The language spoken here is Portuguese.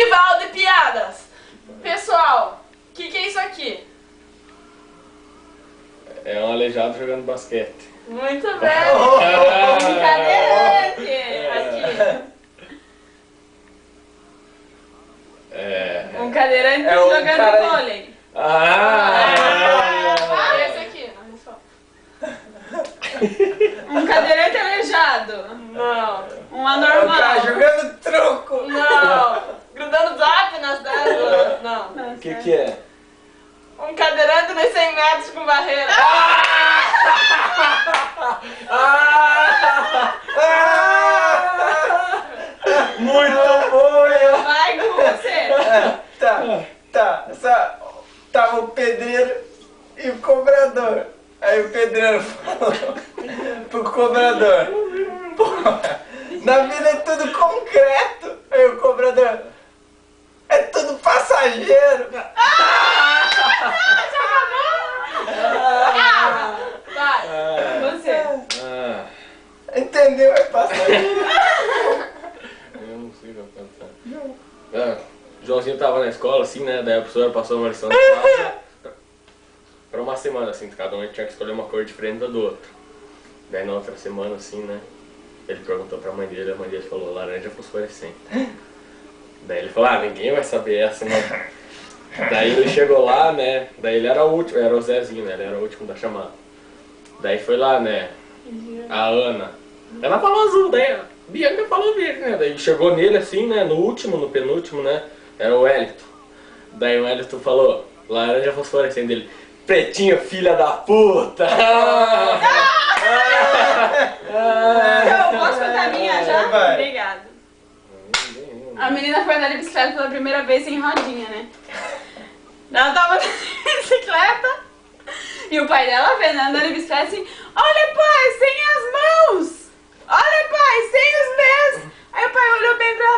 Festival de piadas. Pessoal, o que é isso aqui? É um aleijado jogando basquete. Muito bem. Cadeirante. Aqui. Um cadeirante jogando vôlei. Esse aqui. Olha só. Um cadeirante aleijado. Não. Um anormal. O cara jogando truco. Não. Grudando zap nas delas. Não. O que é? Um cadeirante nos 100 metros com barreira. Muito bom, Vai com você. Tava o pedreiro e o cobrador. Aí o pedreiro falou pro cobrador: porra, na vida é tudo concreto. Aí o cobrador: é tudo passageiro. Vai. Você. Entendeu? É passageiro. Eu não sei o que eu vou cantar. O Joãozinho tava na escola, assim, né? Daí a professora passou uma lição de casa pra uma semana, assim, cada um tinha que escolher uma cor diferente da do outro. Daí na outra semana, assim, né? Ele perguntou pra mãe dele, a mãe dele falou laranja fosforescente. Daí ele falou, ninguém vai saber essa, né? Daí ele chegou lá, né? Daí ele era o último, era o Zezinho, né? Ele era o último da chamada. Daí foi lá, né? A Ana. Ela falou azul, daí a Bianca falou verde, né? Daí chegou nele assim, né? No último, no penúltimo, né? Era o Wellington. Daí o Wellington falou, laranja fosforescente dele. Pretinho, filha da puta! Eu posso contar a minha já? Vai. Obrigada. A menina foi andar de bicicleta pela primeira vez sem rodinha, né? Ela tava de bicicleta e o pai dela vendo ela andando de bicicleta assim: olha, pai, sem as mãos! Olha, pai, sem os pés! Aí o pai olhou bem pra